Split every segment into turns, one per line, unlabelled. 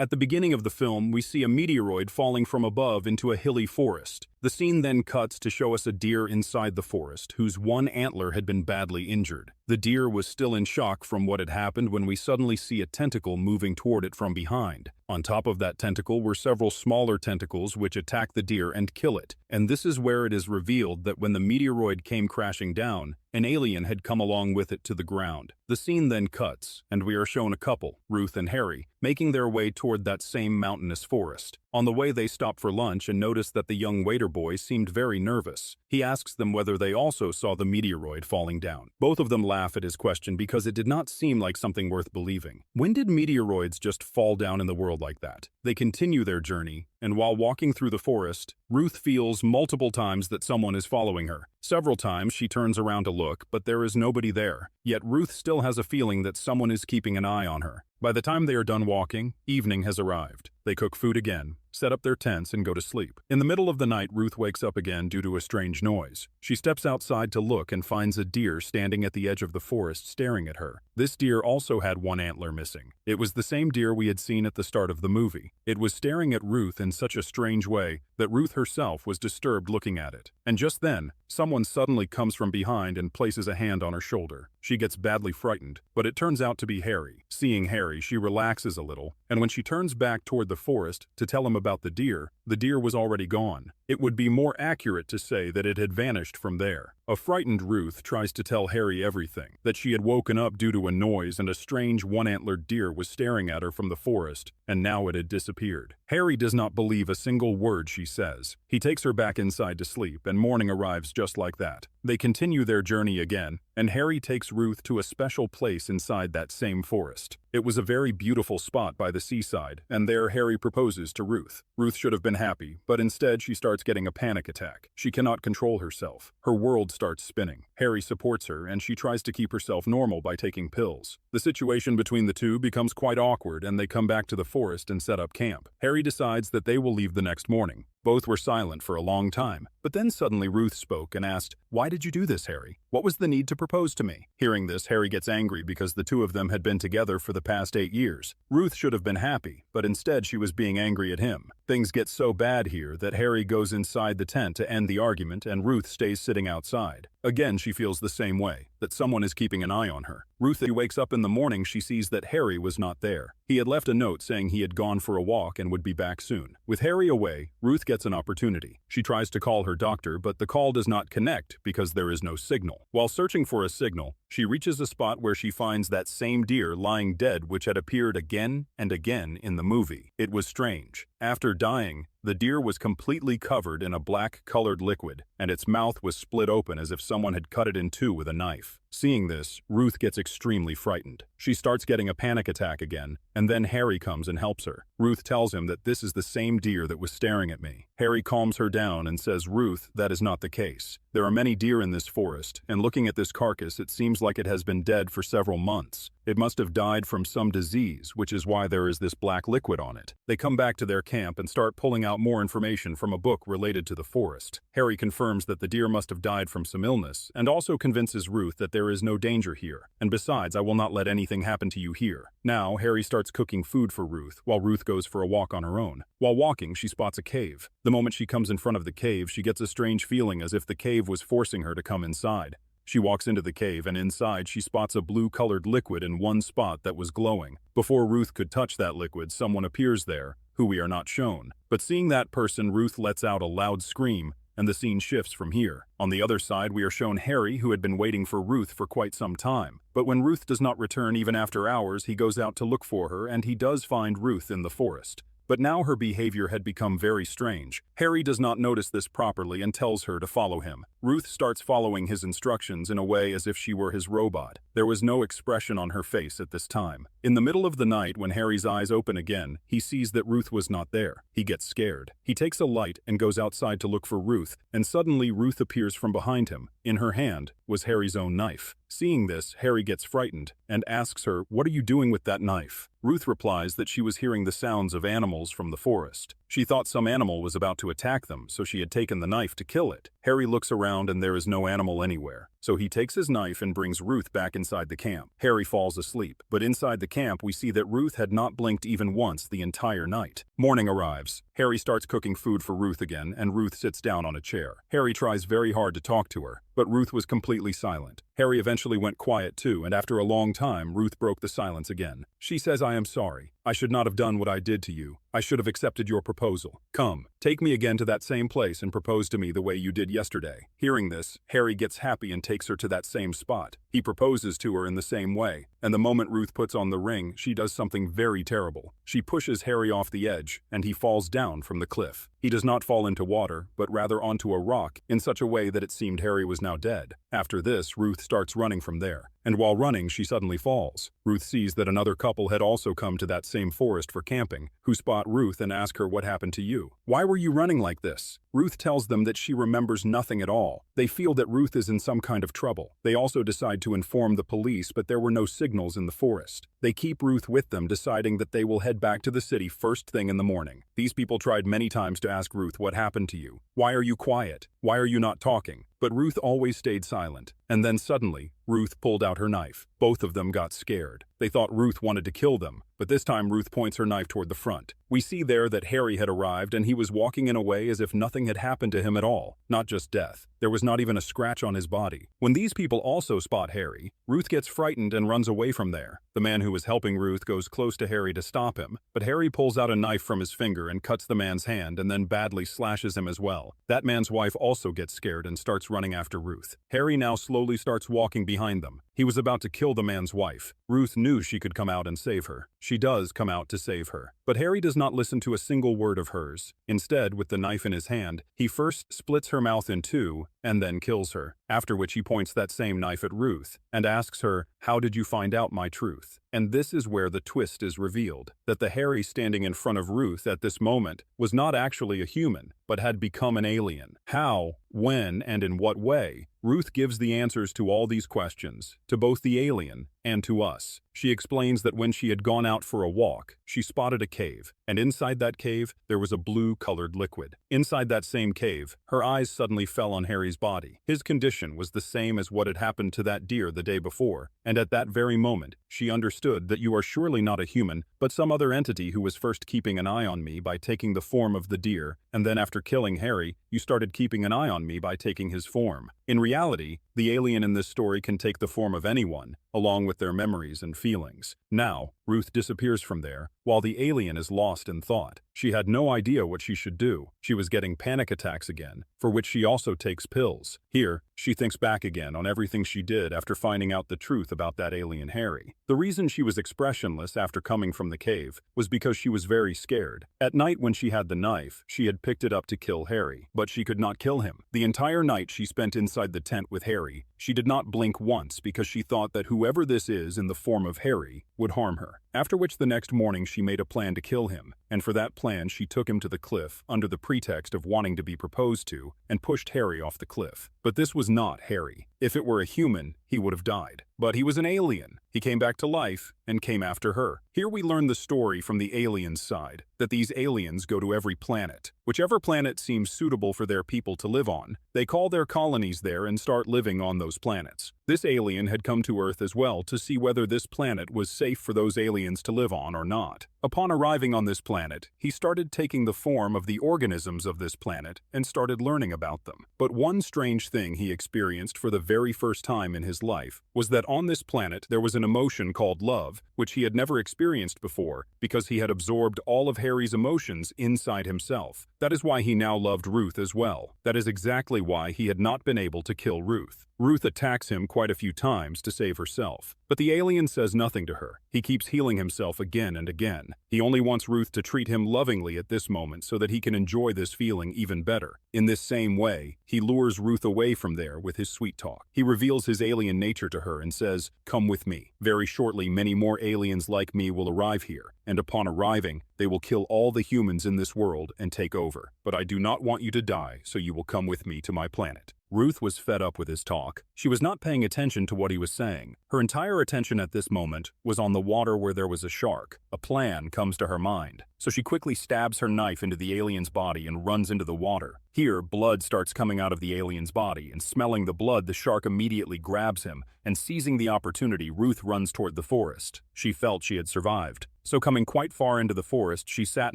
At the beginning of the film, we see a meteoroid falling from above into a hilly forest. The scene then cuts to show us a deer inside the forest, whose one antler had been badly injured. The deer was still in shock from what had happened when we suddenly see a tentacle moving toward it from behind. On top of that tentacle were several smaller tentacles which attack the deer and kill it. And this is where it is revealed that when the meteoroid came crashing down, an alien had come along with it to the ground. The scene then cuts, and we are shown a couple, Ruth and Harry, making their way toward that same mountainous forest. On the way, they stop for lunch and notice that the young waiter boy seemed very nervous. He asks them whether they also saw the meteoroid falling down. Both of them laugh at his question because it did not seem like something worth believing. When did meteoroids just fall down in the world like that? They continue their journey, and while walking through the forest, Ruth feels multiple times that someone is following her. Several times she turns around to look, but there is nobody there. Yet Ruth still has a feeling that someone is keeping an eye on her. By the time they are done walking, evening has arrived. They cook food again, set up their tents, and go to sleep. In the middle of the night, Ruth wakes up again due to a strange noise. She steps outside to look and finds a deer standing at the edge of the forest staring at her. This deer also had one antler missing. It was the same deer we had seen at the start of the movie. It was staring at Ruth in such a strange way that Ruth herself was disturbed looking at it. And just then, someone suddenly comes from behind and places a hand on her shoulder. She gets badly frightened, but it turns out to be Harry. Seeing Harry, she relaxes a little, and when she turns back toward the forest to tell him about the deer was already gone. It would be more accurate to say that it had vanished from there. A frightened Ruth tries to tell Harry everything, that she had woken up due to a noise and a strange one-antlered deer was staring at her from the forest, and now it had disappeared. Harry does not believe a single word she says. He takes her back inside to sleep, and morning arrives just like that. They continue their journey again, and Harry takes Ruth to a special place inside that same forest. It was a very beautiful spot by the seaside, and there Harry proposes to Ruth. Ruth should have been happy, but instead she starts getting a panic attack. She cannot control herself. Her world starts spinning. Harry supports her, and she tries to keep herself normal by taking pills. The situation between the two becomes quite awkward, and they come back to the forest and set up camp. Harry decides that they will leave the next morning. Both were silent for a long time, but then suddenly Ruth spoke and asked, "Why did you do this, Harry? What was the need to propose to me?" Hearing this, Harry gets angry because the two of them had been together for the past 8 years. Ruth should have been happy, but instead she was being angry at him. Things get so bad here that Harry goes inside the tent to end the argument and Ruth stays sitting outside. Again, she feels the same way, that someone is keeping an eye on her. Ruth wakes up in the morning, she sees that Harry was not there. He had left a note saying he had gone for a walk and would be back soon. With Harry away, Ruth gets an opportunity. She tries to call her doctor, but the call does not connect because there is no signal. While searching for a signal, she reaches a spot where she finds that same deer lying dead which had appeared again and again in the movie. It was strange. After dying, the deer was completely covered in a black-colored liquid, and its mouth was split open as if someone had cut it in two with a knife. Seeing this, Ruth gets extremely frightened. She starts getting a panic attack again, and then Harry comes and helps her. Ruth tells him that this is the same deer that was staring at me. Harry calms her down and says, "Ruth, that is not the case. There are many deer in this forest, and looking at this carcass, it seems like it has been dead for several months. It must have died from some disease, which is why there is this black liquid on it." They come back to their camp and start pulling out more information from a book related to the forest. Harry confirms that the deer must have died from some illness, and also convinces Ruth that there is no danger here. And besides, I will not let anything happen to you here. Now, Harry starts cooking food for Ruth, while Ruth goes for a walk on her own. While walking, she spots a cave. The moment she comes in front of the cave, she gets a strange feeling as if the cave was forcing her to come inside. She walks into the cave, and inside she spots a blue-colored liquid in one spot that was glowing. Before Ruth could touch that liquid, someone appears there, who we are not shown. But seeing that person, Ruth lets out a loud scream, and the scene shifts from here. On the other side, we are shown Harry, who had been waiting for Ruth for quite some time. But when Ruth does not return even after hours, he goes out to look for her, and he does find Ruth in the forest. But now her behavior had become very strange. Harry does not notice this properly and tells her to follow him. Ruth starts following his instructions in a way as if she were his robot. There was no expression on her face at this time. In the middle of the night, when Harry's eyes open again, he sees that Ruth was not there. He gets scared. He takes a light and goes outside to look for Ruth, and suddenly Ruth appears from behind him. In her hand was Harry's own knife. Seeing this, Harry gets frightened and asks her, "What are you doing with that knife?" Ruth replies that she was hearing the sounds of animals from the forest. She thought some animal was about to attack them, so she had taken the knife to kill it. Harry looks around and there is no animal anywhere. So he takes his knife and brings Ruth back inside the camp. Harry falls asleep, but inside the camp we see that Ruth had not blinked even once the entire night. Morning arrives. Harry starts cooking food for Ruth again, and Ruth sits down on a chair. Harry tries very hard to talk to her, but Ruth was completely silent. Harry eventually went quiet too, and after a long time, Ruth broke the silence again. She says, "I am sorry. I should not have done what I did to you. I should have accepted your proposal. Come, take me again to that same place and propose to me the way you did yesterday." Hearing this, Harry gets happy and takes her to that same spot. He proposes to her in the same way, and the moment Ruth puts on the ring, she does something very terrible. She pushes Harry off the edge, and he falls down from the cliff. He does not fall into water, but rather onto a rock in such a way that it seemed Harry was now dead. After this, Ruth starts running from there, and while running, she suddenly falls. Ruth sees that another couple had also come to that same forest for camping, who spot Ruth and ask her what happened to you. "Why were you running like this?" Ruth tells them that she remembers nothing at all. They feel that Ruth is in some kind of trouble. They also decide to inform the police, but there were no signals in the forest. They keep Ruth with them, deciding that they will head back to the city first thing in the morning. These people tried many times to ask Ruth, "What happened to you? Why are you quiet? Why are you not talking?" But Ruth always stayed silent. And then suddenly, Ruth pulled out her knife. Both of them got scared. They thought Ruth wanted to kill them, but this time Ruth points her knife toward the front. We see there that Harry had arrived and he was walking in a way as if nothing had happened to him at all, not just death. There was not even a scratch on his body. When these people also spot Harry, Ruth gets frightened and runs away from there. The man who was helping Ruth goes close to Harry to stop him, but Harry pulls out a knife from his finger and cuts the man's hand and then badly slashes him as well. That man's wife also gets scared and starts running after Ruth. Harry now slowly starts walking behind them. He was about to kill the man's wife. Ruth knew she could come out and save her. She does come out to save her. But Harry does not listen to a single word of hers. Instead, with the knife in his hand, he first splits her mouth in two and then kills her, after which he points that same knife at Ruth and asks her, "How did you find out my truth?" And this is where the twist is revealed, that the Harry standing in front of Ruth at this moment was not actually a human, but had become an alien. How, when, and in what way? Ruth gives the answers to all these questions, to both the alien and to us. She explains that when she had gone out for a walk, she spotted a cave, and inside that cave, there was a blue-colored liquid. Inside that same cave, her eyes suddenly fell on Harry's body. His condition was the same as what had happened to that deer the day before, and at that very moment, she understood that you are surely not a human, but some other entity who was first keeping an eye on me by taking the form of the deer, and then after killing Harry, you started keeping an eye on me by taking his form. In reality, the alien in this story can take the form of anyone, along with their memories and feelings. Now, Ruth disappears from there, while the alien is lost in thought. She had no idea what she should do. She was getting panic attacks again, for which she also takes pills. Here, she thinks back again on everything she did after finding out the truth about that alien Harry. The reason she was expressionless after coming from the cave was because she was very scared. At night when she had the knife, she had picked it up to kill Harry, but she could not kill him. The entire night she spent inside the tent with Harry, she did not blink once because she thought that whoever this is in the form of Harry would harm her. After which the next morning she made a plan to kill him, and for that plan she took him to the cliff under the pretext of wanting to be proposed to and pushed Harry off the cliff. But this was not Harry. If it were a human, he would have died. But he was an alien. He came back to life and came after her. Here we learn the story from the aliens' side, that these aliens go to every planet. Whichever planet seems suitable for their people to live on, they call their colonies there and start living on those planets. This alien had come to Earth as well to see whether this planet was safe for those aliens to live on or not. Upon arriving on this planet, he started taking the form of the organisms of this planet and started learning about them. But one strange thing he experienced for the very first time in his life was that on this planet there was an emotion called love, which he had never experienced before because he had absorbed all of Harry's emotions inside himself. That is why he now loved Ruth as well. That is exactly why he had not been able to kill Ruth. Ruth attacks him quite a few times to save herself, but the alien says nothing to her. He keeps healing himself again and again. He only wants Ruth to treat him lovingly at this moment so that he can enjoy this feeling even better. In this same way, he lures Ruth away from there with his sweet talk. He reveals his alien nature to her and says, "Come with me. Very shortly, many more aliens like me will arrive here, and upon arriving, they will kill all the humans in this world and take over. But I do not want you to die, so you will come with me to my planet." Ruth was fed up with his talk. She was not paying attention to what he was saying. Her entire attention at this moment was on the water where there was a shark. A plan comes to her mind. So she quickly stabs her knife into the alien's body and runs into the water. Here, blood starts coming out of the alien's body, and smelling the blood, the shark immediately grabs him, and seizing the opportunity, Ruth runs toward the forest. She felt she had survived. So coming quite far into the forest, she sat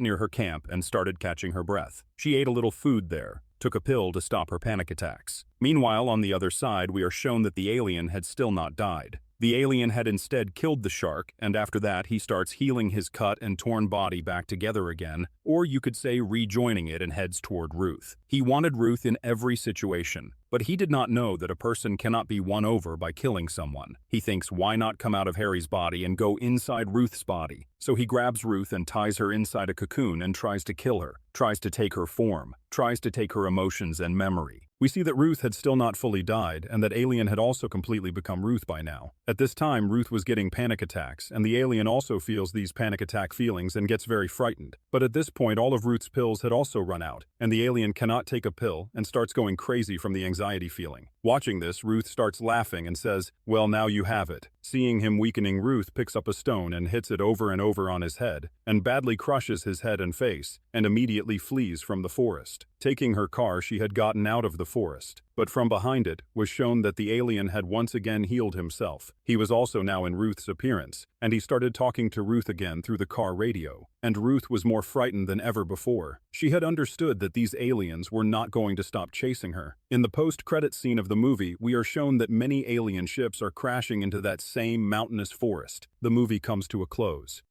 near her camp and started catching her breath. She ate a little food there, took a pill to stop her panic attacks. Meanwhile, on the other side, we are shown that the alien had still not died. The alien had instead killed the shark, and after that he starts healing his cut and torn body back together again, or you could say rejoining it, and heads toward Ruth. He wanted Ruth in every situation, but he did not know that a person cannot be won over by killing someone. He thinks, why not come out of Harry's body and go inside Ruth's body? So he grabs Ruth and ties her inside a cocoon and tries to kill her, tries to take her form, tries to take her emotions and memory. We see that Ruth had still not fully died, and that alien had also completely become Ruth by now. At this time, Ruth was getting panic attacks, and the alien also feels these panic attack feelings and gets very frightened. But at this point, all of Ruth's pills had also run out, and the alien cannot take a pill and starts going crazy from the anxiety feeling. Watching this, Ruth starts laughing and says, "Well, now you have it." Seeing him weakening, Ruth picks up a stone and hits it over and over on his head, and badly crushes his head and face, and immediately flees from the forest. Taking her car, she had gotten out of the forest, but from behind it was shown that the alien had once again healed himself. He was also now in Ruth's appearance, and he started talking to Ruth again through the car radio, and Ruth was more frightened than ever before. She had understood that these aliens were not going to stop chasing her. In the post-credit scene of the movie, we are shown that many alien ships are crashing into that same mountainous forest. The movie comes to a close.